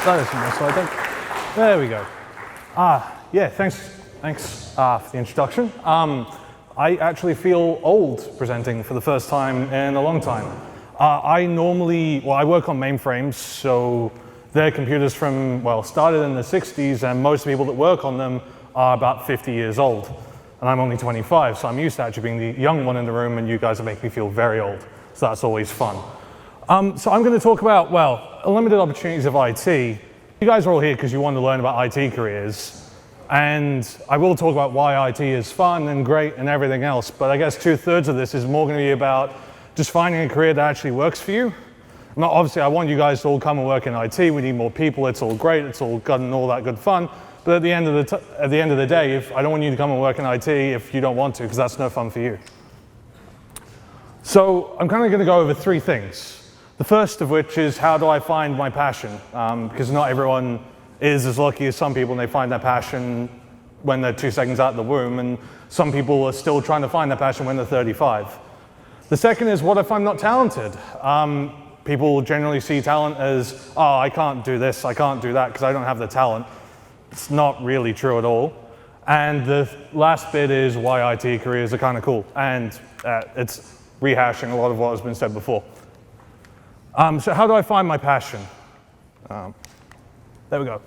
That isn't this, I think. There we go. Yeah, thanks for the introduction. I actually feel old presenting for the first time in a long time. I work on mainframes, so they're computers from, started in the 60s, and most people that work on them are about 50 years old. And I'm only 25, so I'm used to actually being the young one in the room, and you guys make me feel very old. So that's always fun. So I'm going to talk about, limited opportunities of IT. You guys are all here because you want to learn about IT careers. And I will talk about why IT is fun and great and everything else, but I guess 2/3 of this is more going to be about just finding a career that actually works for you. Obviously, I want you guys to all come and work in IT. We need more people. It's all great. It's all good and all that good fun. But at the end of the day, I don't want you to come and work in IT if you don't want to, because that's no fun for you. So I'm kind of going to go over 3 things. The first of which is, how do I find my passion? Because not everyone is as lucky as some people, and they find their passion when they're 2 seconds out of the womb, and some people are still trying to find their passion when they're 35. The second is, what if I'm not talented? People generally see talent as, oh, I can't do this, I can't do that, because I don't have the talent. It's not really true at all. And the last bit is why IT careers are kind of cool, and it's rehashing a lot of what has been said before. So how do I find my passion? There we go.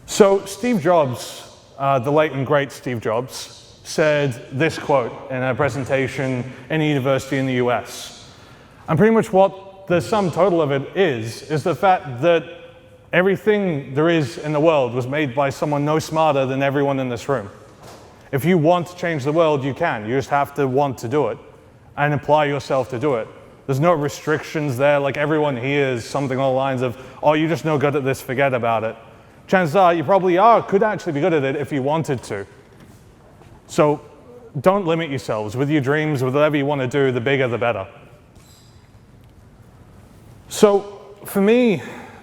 So Steve Jobs, the late and great Steve Jobs, said this quote in a presentation in a university in the US. And pretty much what the sum total of it is the fact that everything there is in the world was made by someone no smarter than everyone in this room. If you want to change the world, you can. You just have to want to do it and apply yourself to do it. There's no restrictions there, like everyone hears something along the lines of, oh, you're just no good at this, forget about it. Chances are you probably could actually be good at it if you wanted to. So don't limit yourselves with your dreams, with whatever you want to do, the bigger the better. So for me,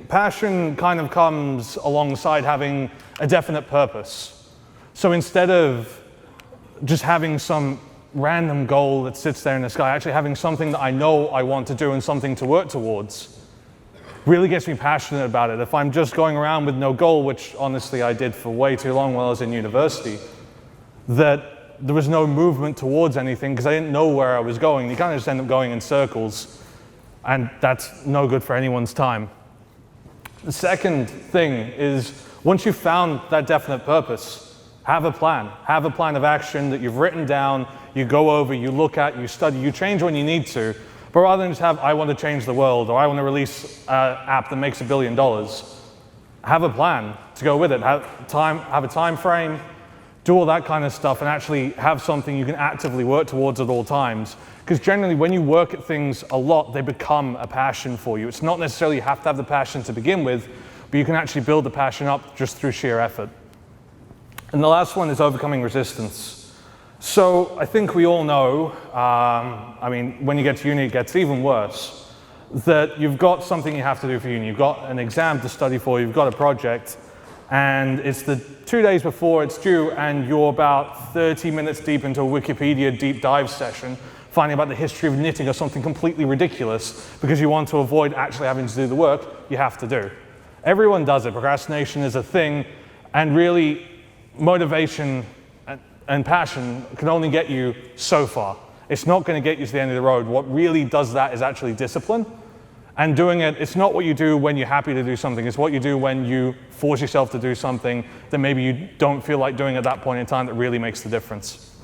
passion kind of comes alongside having a definite purpose. So instead of just having some random goal that sits there in the sky, actually having something that I know I want to do and something to work towards really gets me passionate about it. If I'm just going around with no goal, which honestly I did for way too long while I was in university, that there was no movement towards anything because I didn't know where I was going. You kind of just end up going in circles, and that's no good for anyone's time. The second thing is, once you've found that definite purpose, have a plan. Have a plan of action that you've written down, you go over, you look at, you study, you change when you need to. But rather than just have, I want to change the world, or I want to release an app that makes $1 billion, have a plan to go with it. Have a time frame, do all that kind of stuff, and actually have something you can actively work towards at all times. Because generally, when you work at things a lot, they become a passion for you. It's not necessarily you have to have the passion to begin with, but you can actually build the passion up just through sheer effort. And the last one is overcoming resistance. So I think we all know, when you get to uni, it gets even worse, that you've got something you have to do for uni. You've got an exam to study for, you've got a project, and it's the 2 days before it's due, and you're about 30 minutes deep into a Wikipedia deep dive session, finding about the history of knitting or something completely ridiculous because you want to avoid actually having to do the work you have to do. Everyone does it. Procrastination is a thing, and really, motivation and passion can only get you so far. It's not going to get you to the end of the road. What really does that is actually discipline. And doing it, it's not what you do when you're happy to do something. It's what you do when you force yourself to do something that maybe you don't feel like doing at that point in time that really makes the difference.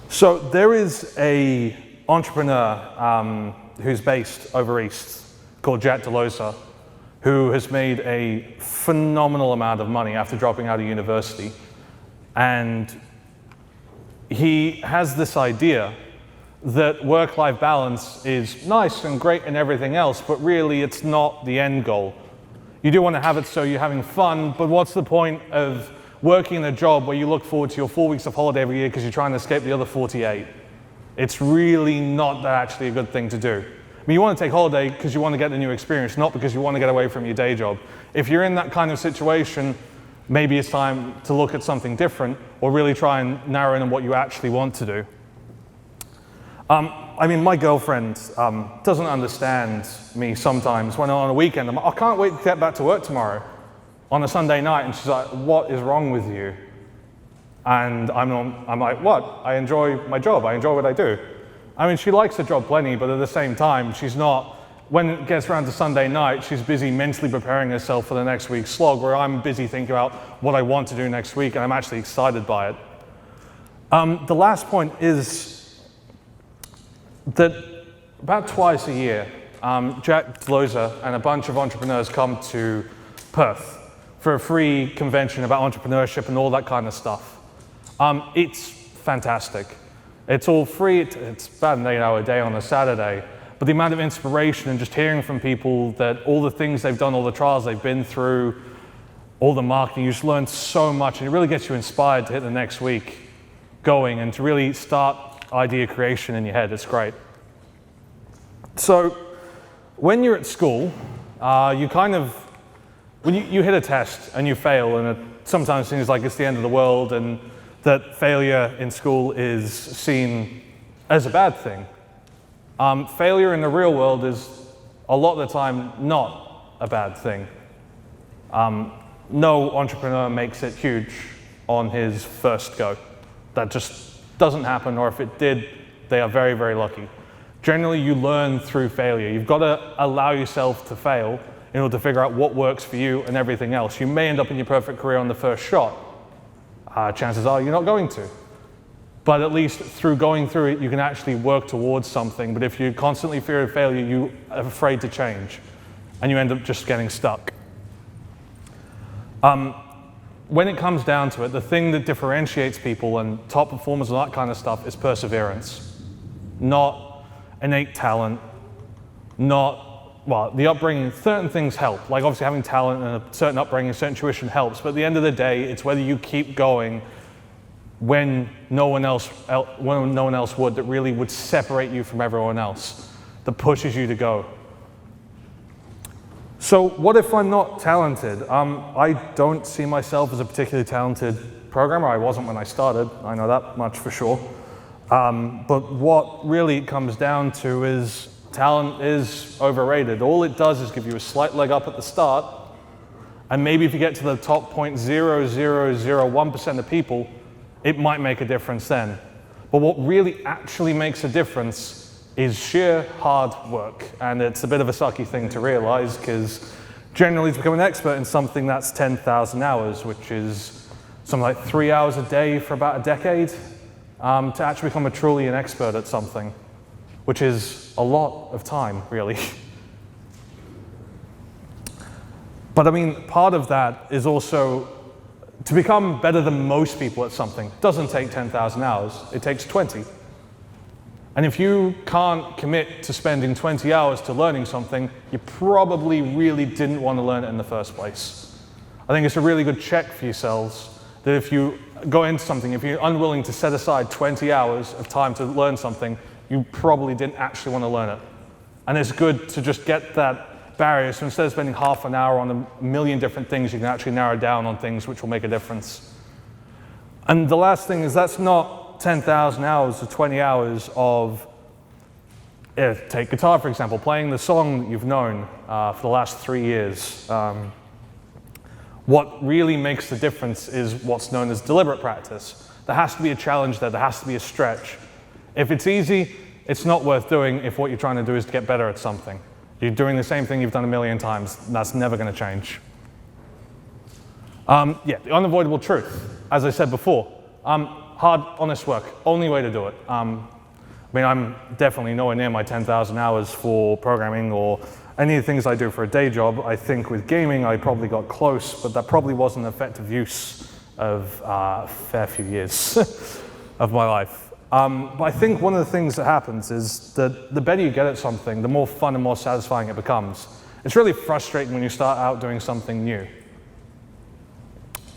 So there is an entrepreneur who's based over East called Jack Delosa, who has made a phenomenal amount of money after dropping out of university. And he has this idea that work-life balance is nice and great and everything else, but really it's not the end goal. You do want to have it so you're having fun, but what's the point of working in a job where you look forward to your 4 weeks of holiday every year because you're trying to escape the other 48? It's really not actually a good thing to do. I mean, you want to take holiday because you want to get the new experience, not because you want to get away from your day job. If you're in that kind of situation, maybe it's time to look at something different or really try and narrow in on what you actually want to do. I mean, my girlfriend doesn't understand me sometimes when on a weekend. I'm like, I can't wait to get back to work tomorrow on a Sunday night. And she's like, what is wrong with you? And I'm like, what? I enjoy my job. I enjoy what I do. I mean, she likes the job plenty, but at the same time, she's not, when it gets around to Sunday night, she's busy mentally preparing herself for the next week's slog, where I'm busy thinking about what I want to do next week, and I'm actually excited by it. The last point is that about twice a year, Jack Delosa and a bunch of entrepreneurs come to Perth for a free convention about entrepreneurship and all that kind of stuff. It's fantastic. It's all free. It's about an 8-hour day on a Saturday. But the amount of inspiration and just hearing from people that all the things they've done, all the trials they've been through, all the marketing, you just learn so much, and it really gets you inspired to hit the next week going and to really start idea creation in your head. It's great. So when you're at school, you kind of, when you hit a test and you fail, and it sometimes seems like it's the end of the world, and that failure in school is seen as a bad thing. Failure in the real world is a lot of the time not a bad thing. No entrepreneur makes it huge on his first go. That just doesn't happen, or if it did, they are very, very lucky. Generally, you learn through failure. You've got to allow yourself to fail in order to figure out what works for you and everything else. You may end up in your perfect career on the first shot. Chances are you're not going to. But at least through going through it, you can actually work towards something. But if you constantly fear of failure, you are afraid to change, and you end up just getting stuck. When it comes down to it, the thing that differentiates people and top performers and that kind of stuff is perseverance. Not innate talent, not, well, the upbringing. Certain things help, like obviously having talent and a certain upbringing, certain tuition helps, but at the end of the day, it's whether you keep going when no one else would, that really would separate you from everyone else, that pushes you to go. So what if I'm not talented? I don't see myself as a particularly talented programmer. I wasn't when I started, I know that much for sure. But what really it comes down to is talent is overrated. All it does is give you a slight leg up at the start, and maybe if you get to the top 0.0001% of people, it might make a difference then. But what really actually makes a difference is sheer hard work. And it's a bit of a sucky thing to realize, because generally to become an expert in something, that's 10,000 hours, which is something like 3 hours a day for about a decade, to actually become truly an expert at something, which is a lot of time, really. But I mean, part of that is also to become better than most people at something. Doesn't take 10,000 hours, it takes 20. And if you can't commit to spending 20 hours to learning something, you probably really didn't want to learn it in the first place. I think it's a really good check for yourselves that if you go into something, if you're unwilling to set aside 20 hours of time to learn something, you probably didn't actually want to learn it. And it's good to just get that barrier, so instead of spending half an hour on a million different things, you can actually narrow down on things which will make a difference. And the last thing is, that's not 10,000 hours or 20 hours of, take guitar for example, playing the song that you've known for the last 3 years. What really makes the difference is what's known as deliberate practice. There has to be a challenge there has to be a stretch. If it's easy, it's not worth doing if what you're trying to do is to get better at something. You're doing the same thing you've done a million times, and that's never going to change. The unavoidable truth, as I said before, hard, honest work, only way to do it. I mean, I'm definitely nowhere near my 10,000 hours for programming or any of the things I do for a day job. I think with gaming, I probably got close, but that probably wasn't an effective use of a fair few years of my life. But I think one of the things that happens is that the better you get at something, the more fun and more satisfying it becomes. It's really frustrating when you start out doing something new.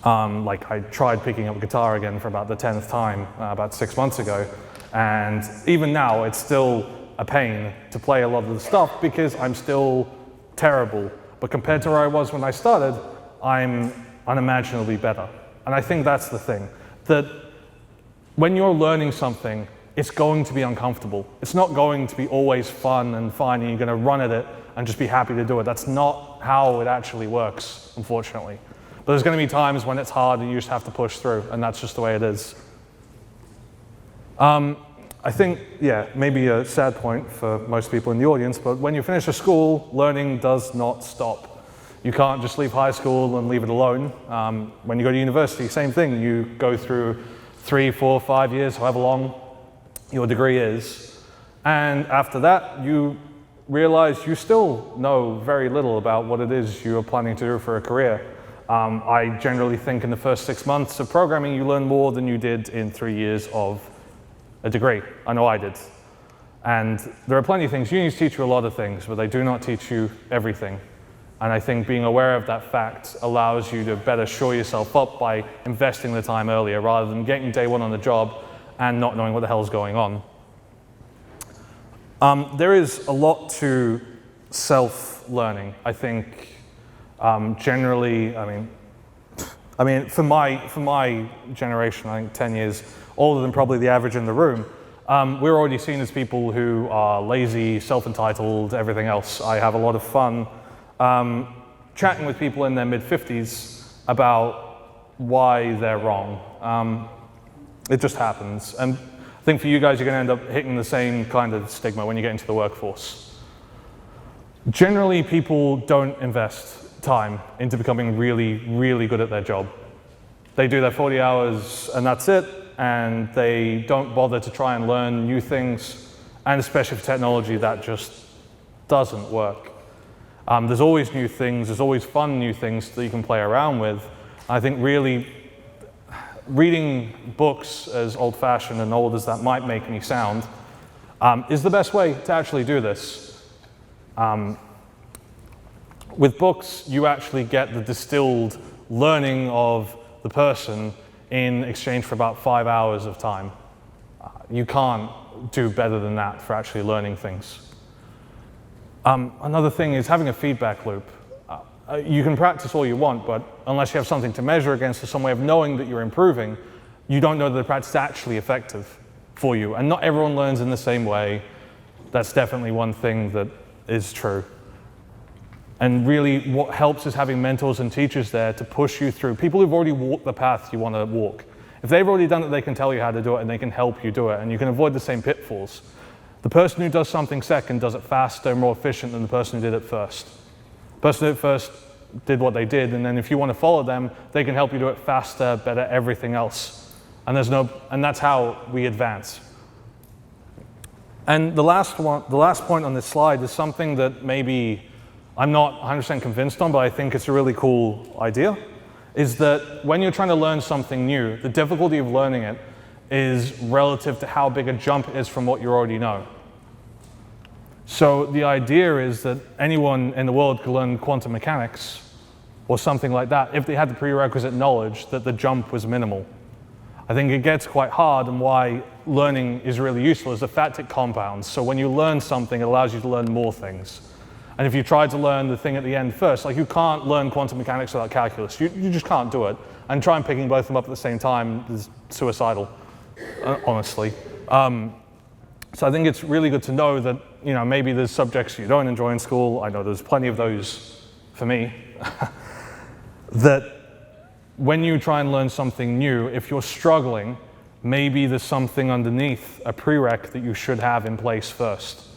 Like I tried picking up guitar again for about the 10th time about 6 months ago, and even now it's still a pain to play a lot of the stuff because I'm still terrible. But compared to where I was when I started, I'm unimaginably better. And I think that's the thing, that when you're learning something, it's going to be uncomfortable. It's not going to be always fun and fine and you're going to run at it and just be happy to do it. That's not how it actually works, unfortunately. But there's going to be times when it's hard and you just have to push through, and that's just the way it is. I think, yeah, maybe a sad point for most people in the audience, but when you finish a school, learning does not stop. You can't just leave high school and leave it alone. When you go to university, same thing. You go through 3, 4, 5 years, however long your degree is, and after that, you realize you still know very little about what it is you are planning to do for a career. I generally think in the first 6 months of programming, you learn more than you did in 3 years of a degree. I know I did. And there are plenty of things. Unis teach you a lot of things, but they do not teach you everything. And I think being aware of that fact allows you to better shore yourself up by investing the time earlier rather than getting day one on the job and not knowing what the hell's going on. There is a lot to self-learning. I think generally, I mean, for my generation, I think 10 years older than probably the average in the room, we're already seen as people who are lazy, self-entitled, everything else. I have a lot of fun chatting with people in their mid-50s about why they're wrong. It just happens. And I think for you guys, you're going to end up hitting the same kind of stigma when you get into the workforce. Generally, people don't invest time into becoming really, really good at their job. They do their 40 hours and that's it, and they don't bother to try and learn new things, and especially for technology, that just doesn't work. There's always new things, there's always fun new things that you can play around with. I think really reading books, as old-fashioned and old as that might make me sound, is the best way to actually do this. With books, you actually get the distilled learning of the person in exchange for about 5 hours of time. You can't do better than that for actually learning things. Another thing is having a feedback loop. You can practice all you want, but unless you have something to measure against or some way of knowing that you're improving, you don't know that the practice is actually effective for you. And not everyone learns in the same way. That's definitely one thing that is true. And really what helps is having mentors and teachers there to push you through. People who've already walked the path you want to walk. If they've already done it, they can tell you how to do it and they can help you do it, and you can avoid the same pitfalls. The person who does something second does it faster, more efficient than the person who did it first. The person who did it first did what they did, and then if you want to follow them, they can help you do it faster, better, everything else. And that's how we advance. And the last point on this slide is something that maybe I'm not 100% convinced on, but I think it's a really cool idea, is that when you're trying to learn something new, the difficulty of learning it is relative to how big a jump it is from what you already know. So the idea is that anyone in the world could learn quantum mechanics or something like that if they had the prerequisite knowledge that the jump was minimal. I think it gets quite hard, and why learning is really useful is the fact it compounds. So when you learn something, it allows you to learn more things. And if you try to learn the thing at the end first, like you can't learn quantum mechanics without calculus. You just can't do it. And trying picking both of them up at the same time is suicidal, honestly. So I think it's really good to know that, you know, maybe there's subjects you don't enjoy in school. I know there's plenty of those for me. That when you try and learn something new, if you're struggling, maybe there's something underneath, a prereq that you should have in place first.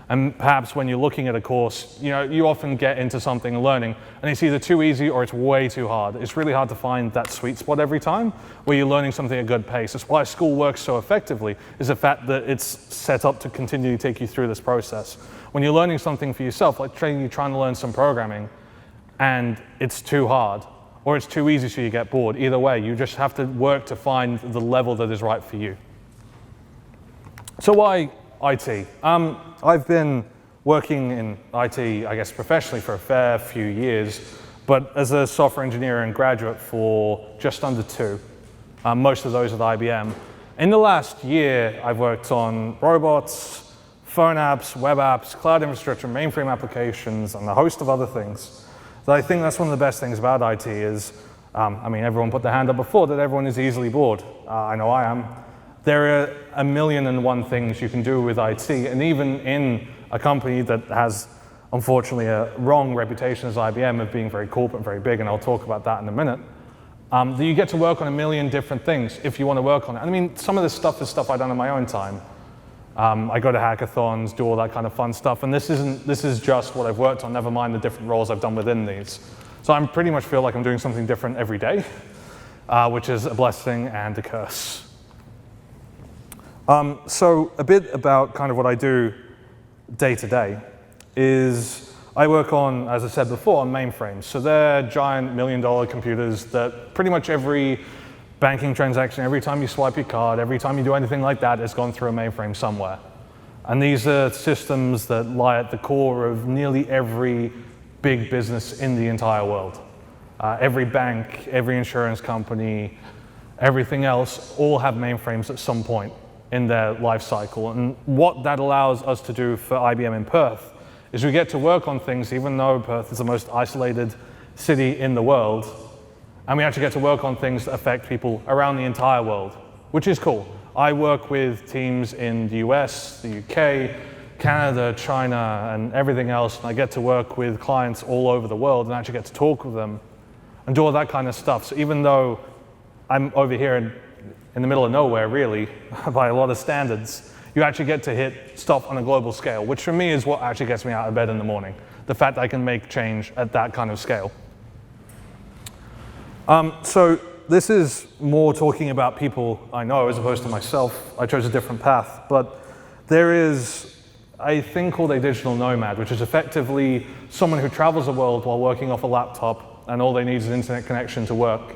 And perhaps when you're looking at a course, you know, you often get into something and learning, and it's either too easy or it's way too hard. It's really hard to find that sweet spot every time where you're learning something at a good pace. That's why school works so effectively, is the fact that it's set up to continue to take you through this process. When you're learning something for yourself, like you're trying to learn some programming, and it's too hard, or it's too easy so you get bored. Either way, you just have to work to find the level that is right for you. So why IT? I've been working in IT, I guess, professionally for a fair few years, but as a software engineer and graduate for just under 2, most of those at IBM. In the last year, I've worked on robots, phone apps, web apps, cloud infrastructure, mainframe applications, and a host of other things. So I think that's one of the best things about IT is, I mean, everyone put their hand up before, that everyone is easily bored. I know I am. there are a million and one things you can do with IT, and even in a company that has, unfortunately, a wrong reputation as IBM of being very corporate and very big, and I'll talk about that in a minute, that you get to work on a million different things if you want to work on it. I mean, some of this stuff is stuff I've done in my own time. I go to hackathons, do all that kind of fun stuff, and this is just what I've worked on, never mind the different roles I've done within these. So I pretty much feel like I'm doing something different every day, which is a blessing and a curse. So a bit about kind of what I do day to day is I work on, as I said before, on mainframes. So they're giant $1 million computers that pretty much every banking transaction, every time you swipe your card, every time you do anything like that, it's gone through a mainframe somewhere. And these are systems that lie at the core of nearly every big business in the entire world. Every bank, every insurance company, everything else, all have mainframes at some point in their life cycle. And what that allows us to do for IBM in Perth is we get to work on things, even though Perth is the most isolated city in the world, and we actually get to work on things that affect people around the entire world, which is cool. I work with teams in the US, the UK, Canada, China, and everything else, and I get to work with clients all over the world and actually get to talk with them and do all that kind of stuff. So even though I'm over here in the middle of nowhere, really, by a lot of standards, you actually get to hit stuff on a global scale, which for me is what actually gets me out of bed in the morning. The fact that I can make change at that kind of scale. So this is more talking about people I know as opposed to myself. I chose a different path, but there is a thing called a digital nomad, which is effectively someone who travels the world while working off a laptop, and all they need is an internet connection to work.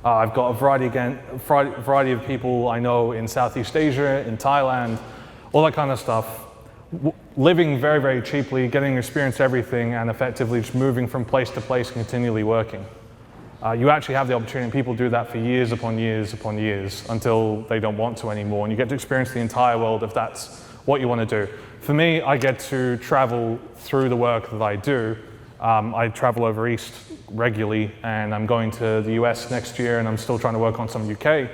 I've got a variety of people I know in Southeast Asia, in Thailand, all that kind of stuff, living very, very cheaply, getting to experience everything, and effectively just moving from place to place, continually working. You actually have the opportunity, and people do that for years upon years upon years until they don't want to anymore, and you get to experience the entire world if that's what you want to do. For me, I get to travel through the work that I do. I travel over East regularly, and I'm going to the US next year, and I'm still trying to work on some UK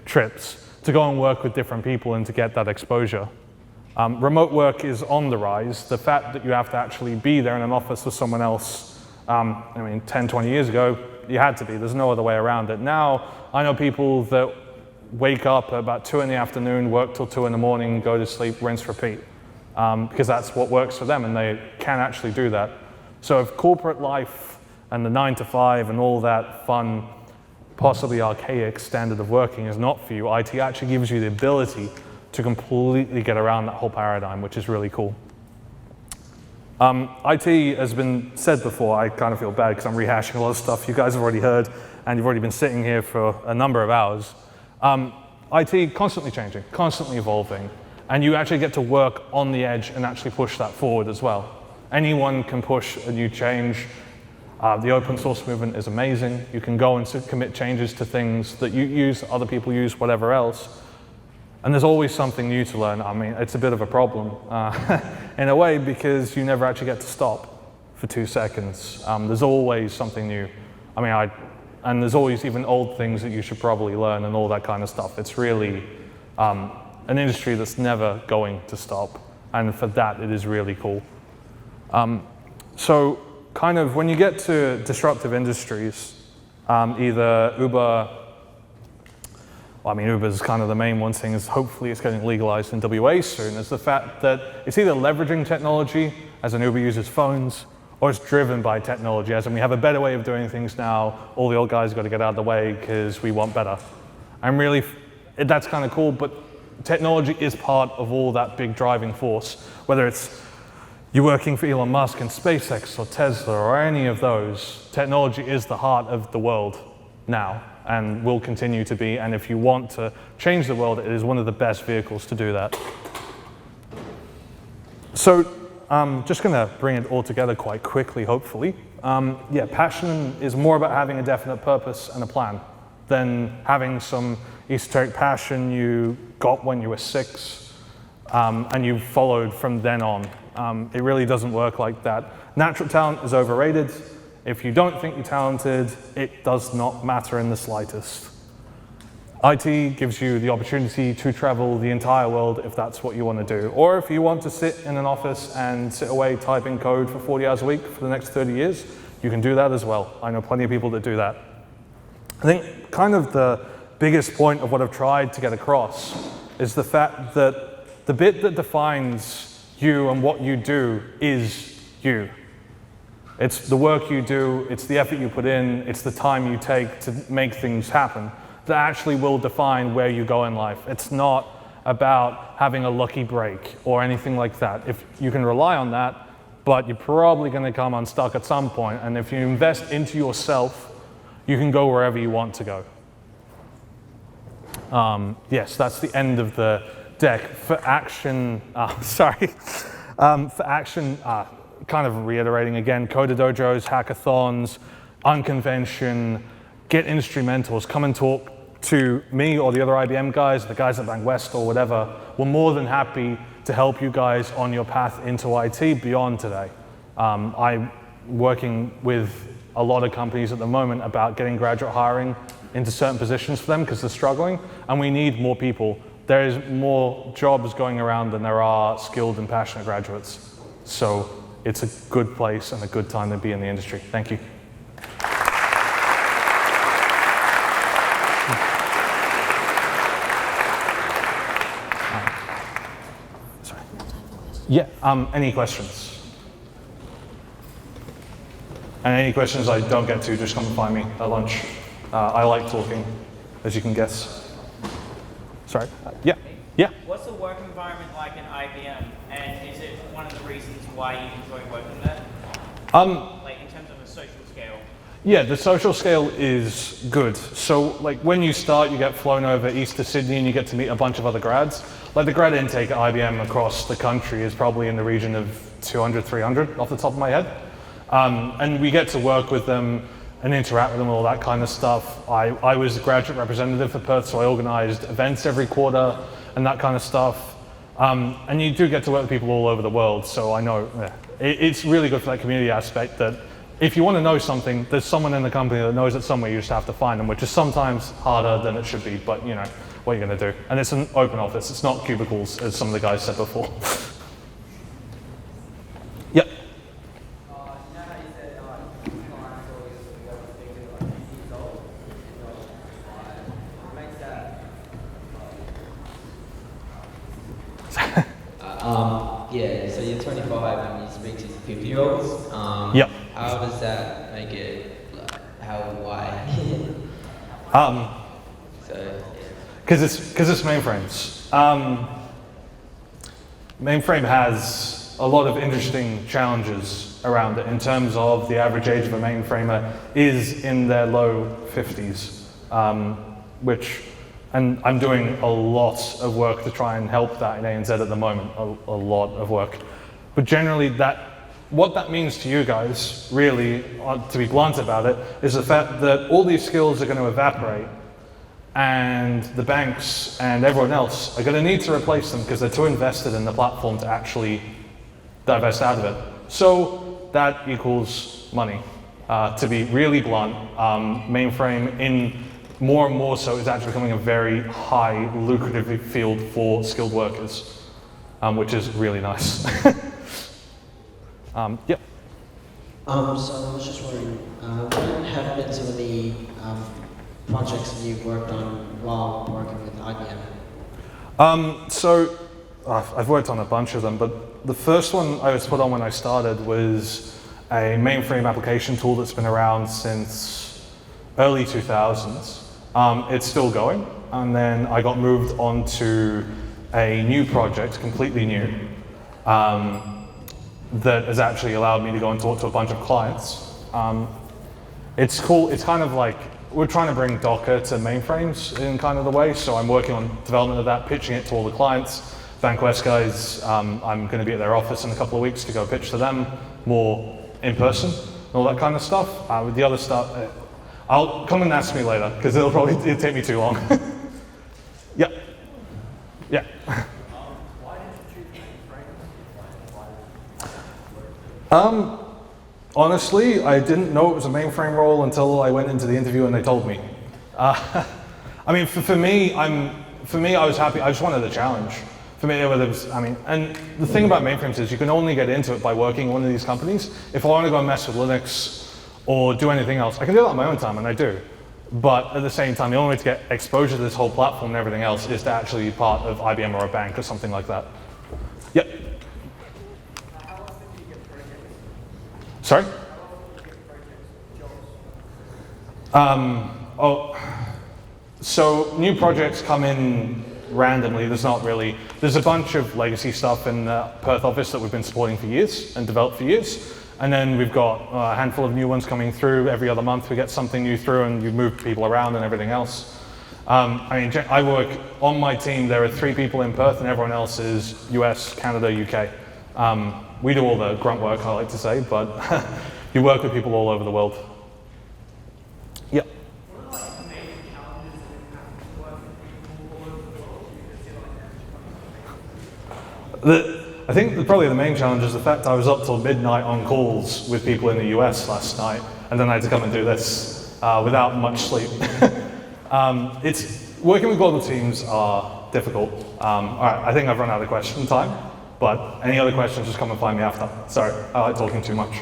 trips to go and work with different people and to get that exposure. Remote work is on the rise. The fact that you have to actually be there in an office with someone else, I mean, 10, 20 years ago, you had to be. There's no other way around it. Now, I know people that wake up at about 2 in the afternoon, work till 2 in the morning, go to sleep, rinse, repeat, because that's what works for them, and they can actually do that. So if corporate life and the 9 to 5 and all that fun, possibly archaic standard of working is not for you, IT actually gives you the ability to completely get around that whole paradigm, which is really cool. IT has been said before. I kind of feel bad because I'm rehashing a lot of stuff you guys have already heard, and you've already been sitting here for a number of hours. IT constantly changing, constantly evolving, and you actually get to work on the edge and actually push that forward as well. Anyone can push a new change. The open source movement is amazing. You can go and commit changes to things that you use, other people use, whatever else. And there's always something new to learn. I mean, it's a bit of a problem in a way, because you never actually get to stop for 2 seconds. There's always something new. I mean, and there's always even old things that you should probably learn and all that kind of stuff. It's really an industry that's never going to stop. And for that, it is really cool. So kind of when you get to disruptive industries, either Uber, well, I mean, Uber is kind of the main one thing, is hopefully it's getting legalized in WA soon, is the fact that it's either leveraging technology, as an Uber uses phones, or it's driven by technology, as in we have a better way of doing things now, all the old guys have got to get out of the way because we want better. And really, that's kind of cool, but technology is part of all that big driving force, whether it's you're working for Elon Musk and SpaceX or Tesla or any of those. Technology is the heart of the world now and will continue to be, and if you want to change the world, it is one of the best vehicles to do that. So I'm just going to bring it all together quite quickly, hopefully. Yeah, passion is more about having a definite purpose and a plan than having some esoteric passion you got when you were 6 and you followed from then on. It really doesn't work like that. Natural talent is overrated. If you don't think you're talented, it does not matter in the slightest. IT gives you the opportunity to travel the entire world if that's what you want to do. Or if you want to sit in an office and sit away typing code for 40 hours a week for the next 30 years, you can do that as well. I know plenty of people that do that. I think kind of the biggest point of what I've tried to get across is the fact that the bit that defines you and what you do is you. It's the work you do, it's the effort you put in, it's the time you take to make things happen that actually will define where you go in life. It's not about having a lucky break or anything like that. If you can rely on that, but you're probably going to come unstuck at some point, and if you invest into yourself, you can go wherever you want to go. Yes, that's the end of the deck. For action, for action, kind of reiterating again, Coder Dojos, hackathons, Unconvention, get industry mentors, come and talk to me or the other IBM guys, the guys at Bank West or whatever. We're more than happy to help you guys on your path into IT beyond today. I'm working with a lot of companies at the moment about getting graduate hiring into certain positions for them because they're struggling, and we need more people. There is more jobs going around than there are skilled and passionate graduates. So it's a good place and a good time to be in the industry. Thank you. Yeah, any questions? And any questions I don't get to, just come and find me at lunch. I like talking, as you can guess. Sorry, yeah. What's the work environment like in IBM, and is it one of the reasons why you enjoy working there? Like in terms of a social scale? Yeah, the social scale is good. So like when you start, you get flown over east to Sydney and you get to meet a bunch of other grads. Like the grad intake at IBM across the country is probably in the region of 200, 300 off the top of my head. And we get to work with them and interact with them and all that kind of stuff. I was the graduate representative for Perth, so I organized events every quarter and that kind of stuff. And you do get to work with people all over the world, so I know it's really good for that community aspect that if you want to know something, there's someone in the company that knows it somewhere, you just have to find them, which is sometimes harder than it should be, but you know, what are you going to do? And it's an open office, it's not cubicles, as some of the guys said before. Yep. Yeah, so you're 25 and you speak to 50-year-olds. Yep. How does that make it, why? Because it's mainframes. Mainframe has a lot of interesting challenges around it in terms of the average age of a mainframer is in their low 50s, and I'm doing a lot of work to try and help that in ANZ at the moment, a lot of work. But generally what that means to you guys, really, to be blunt about it, is the fact that all these skills are going to evaporate and the banks and everyone else are going to need to replace them because they're too invested in the platform to actually divest out of it. So that equals money. To be really blunt, mainframe in more and more so is actually becoming a very high lucrative field for skilled workers, which is really nice. Yep. So I was just wondering, what have been some of the projects that you've worked on while working with IBM? So I've worked on a bunch of them, but the first one I was put on when I started was a mainframe application tool that's been around since early 2000s. It's still going, and then I got moved on to a new project, completely new, that has actually allowed me to go and talk to a bunch of clients. It's cool, it's kind of like, we're trying to bring Docker to mainframes in kind of the way, so I'm working on development of that, pitching it to all the clients. Bank West guys, I'm going to be at their office in a couple of weeks to go pitch to them, more in person, and all that kind of stuff. With the other stuff, I'll come and ask me later, because it'll take me too long. Yeah. Yeah. Why did you choose mainframe? Honestly, I didn't know it was a mainframe role until I went into the interview and they told me. I mean, for me, I was happy. I just wanted a challenge. For me, it was, I mean, and the thing about mainframes is you can only get into it by working in one of these companies. If I want to go and mess with Linux or do anything else, I can do that on my own time, and I do. But at the same time, the only way to get exposure to this whole platform and everything else is to actually be part of IBM or a bank or something like that. Yep. How often do you get projects? Sorry? How often do you get projects, jobs? So new projects come in randomly. There's a bunch of legacy stuff in the Perth office that we've been supporting for years and developed for years. And then we've got a handful of new ones coming through. Every other month we get something new through, and you move people around and everything else. I mean, I work on my team. There are 3 people in Perth, and everyone else is US, Canada, UK. We do all the grunt work, I like to say, but you work with people all over the world. Yep. What are like the major challenges that you have to work with people all over the world? You can see like I think probably the main challenge is the fact I was up till midnight on calls with people in the US last night, and then I had to come and do this without much sleep. Working with global teams are difficult. All right, I think I've run out of question time, but any other questions, just come and find me after. Sorry, I like talking too much.